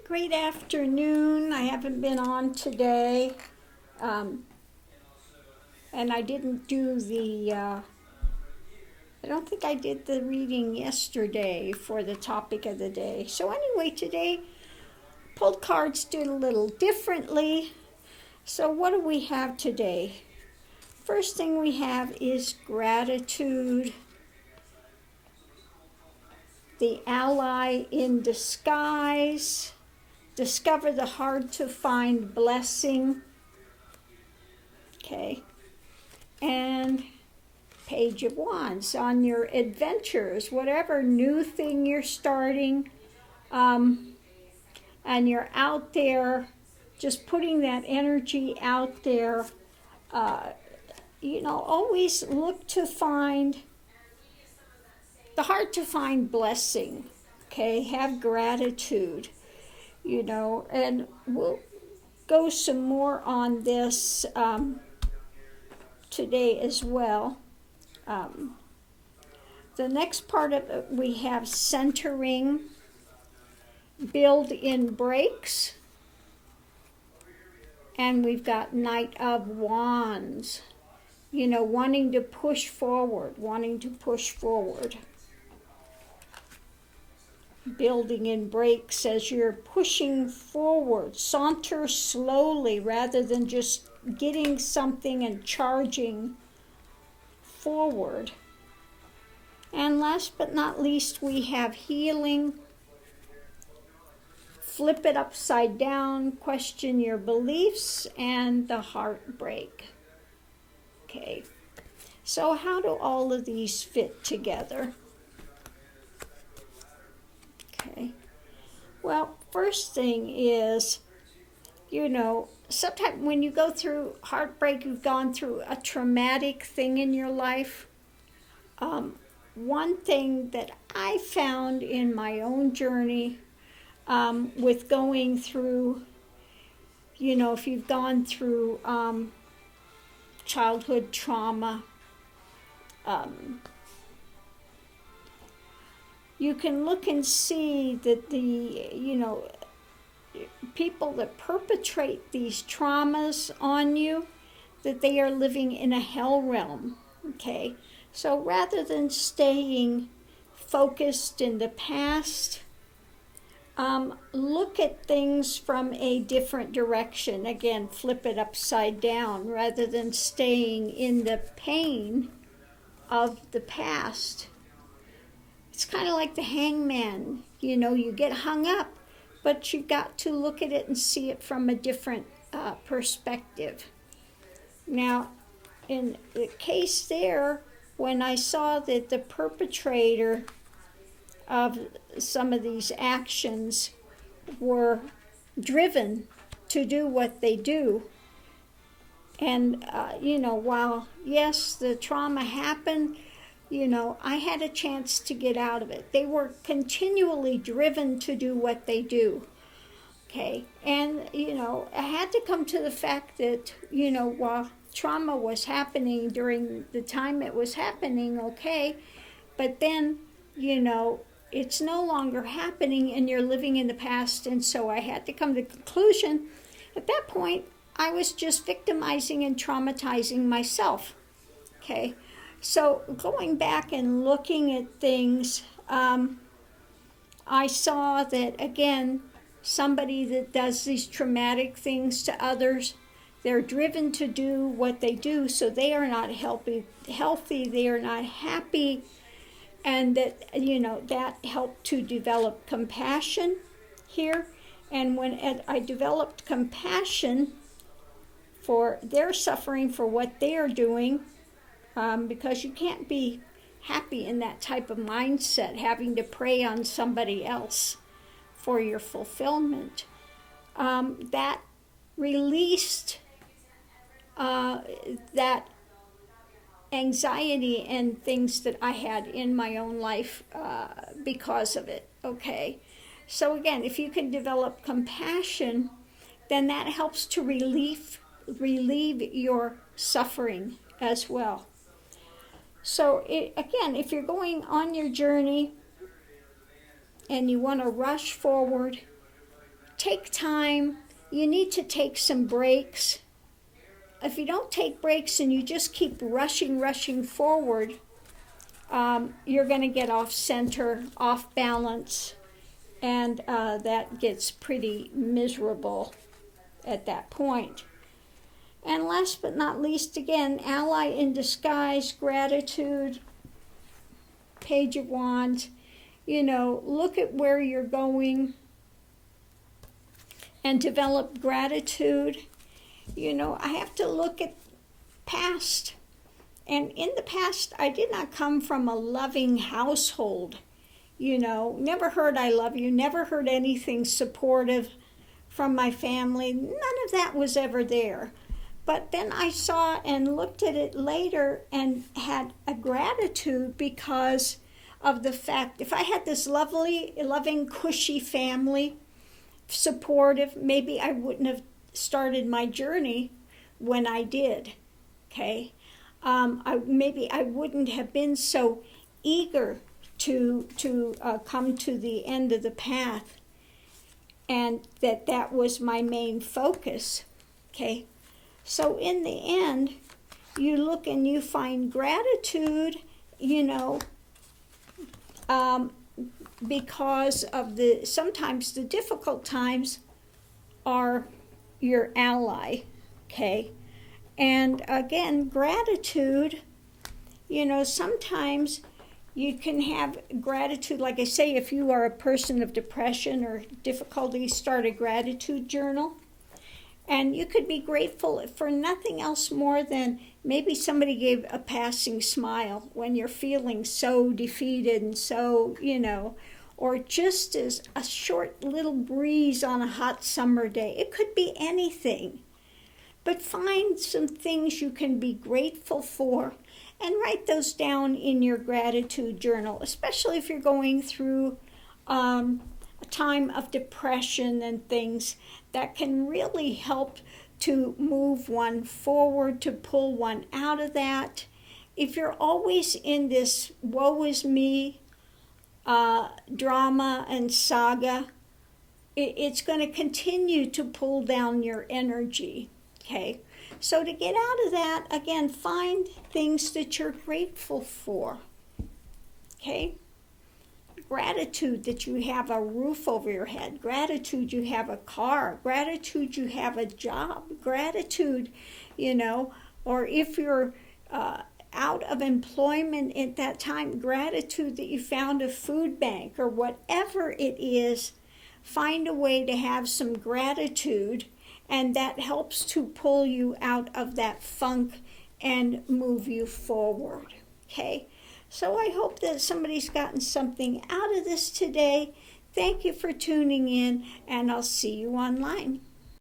Great afternoon. I haven't been on today. And I didn't do I don't think I did the reading yesterday for the topic of the day. So anyway, today, pulled cards did a little differently. So what do we have today? First thing we have is gratitude. The ally in disguise. Discover the hard-to-find blessing. Okay. And Page of Wands. On your adventures, whatever new thing you're starting, and you're out there, just putting that energy out there, always look to find the hard-to-find blessing. Okay. Have gratitude. And we'll go some more on this today as well. The next part of it, we have centering, build in breaks, and we've got Knight of Wands, wanting to push forward. Building in breaks as you're pushing forward. Saunter slowly rather than just getting something and charging forward. And last but not least, we have healing. Flip it upside down, question your beliefs, and the heartbreak. Okay, so how do all of these fit together? Okay, well, first thing is, sometimes when you go through heartbreak, you've gone through a traumatic thing in your life. One thing that I found in my own journey with going through, if you've gone through childhood trauma, you can look and see that the people that perpetrate these traumas on you, that they are living in a hell realm. Okay, so rather than staying focused in the past, look at things from a different direction. Again, flip it upside down rather than staying in the pain of the past. It's kind of like the hangman. You get hung up, but you've got to look at it and see it from a different perspective. Now, in the case there, when I saw that the perpetrator of some of these actions were driven to do what they do, and, while, yes, the trauma happened, I had a chance to get out of it. They were continually driven to do what they do. Okay. And, I had to come to the fact that, while trauma was happening during the time it was happening, okay, but then, it's no longer happening and you're living in the past. And so I had to come to the conclusion, at that point, I was just victimizing and traumatizing myself. Okay. So going back and looking at things, I saw that, again, somebody that does these traumatic things to others, they're driven to do what they do, so they are not healthy, they are not happy, and that, that helped to develop compassion here. And when I developed compassion for their suffering, for what they are doing, because you can't be happy in that type of mindset, having to prey on somebody else for your fulfillment. That released that anxiety and things that I had in my own life because of it. Okay, so again, if you can develop compassion, then that helps to relieve your suffering as well. So again, if you're going on your journey and you want to rush forward, take time. You need to take some breaks. If you don't take breaks and you just keep rushing forward, you're going to get off center, off balance, and that gets pretty miserable at that point. And last but not least, again, ally in disguise, gratitude, Page of Wands. Look at where you're going and develop gratitude. I have to look at past. And in the past, I did not come from a loving household. Never heard I love you, never heard anything supportive from my family. None of that was ever there. But then I saw and looked at it later and had a gratitude because of the fact, if I had this lovely, loving, cushy family, supportive, maybe I wouldn't have started my journey when I did, okay? Maybe I wouldn't have been so eager to come to the end of the path, and that was my main focus, okay? So in the end, you look and you find gratitude, because of sometimes the difficult times are your ally, okay? And again, gratitude, sometimes you can have gratitude. Like I say, if you are a person of depression or difficulty, start a gratitude journal. And you could be grateful for nothing else more than maybe somebody gave a passing smile when you're feeling so defeated and so, or just as a short little breeze on a hot summer day. It could be anything. But find some things you can be grateful for and write those down in your gratitude journal, especially if you're going through a time of depression and things. That can really help to move one forward, to pull one out of that. If you're always in this woe is me drama and saga, it's going to continue to pull down your energy, okay? So to get out of that, again, find things that you're grateful for, okay? Gratitude that you have a roof over your head, gratitude you have a car, gratitude you have a job, gratitude, or if you're out of employment at that time, gratitude that you found a food bank or whatever it is. Find a way to have some gratitude, and that helps to pull you out of that funk and move you forward, okay? So I hope that somebody's gotten something out of this today. Thank you for tuning in, and I'll see you online.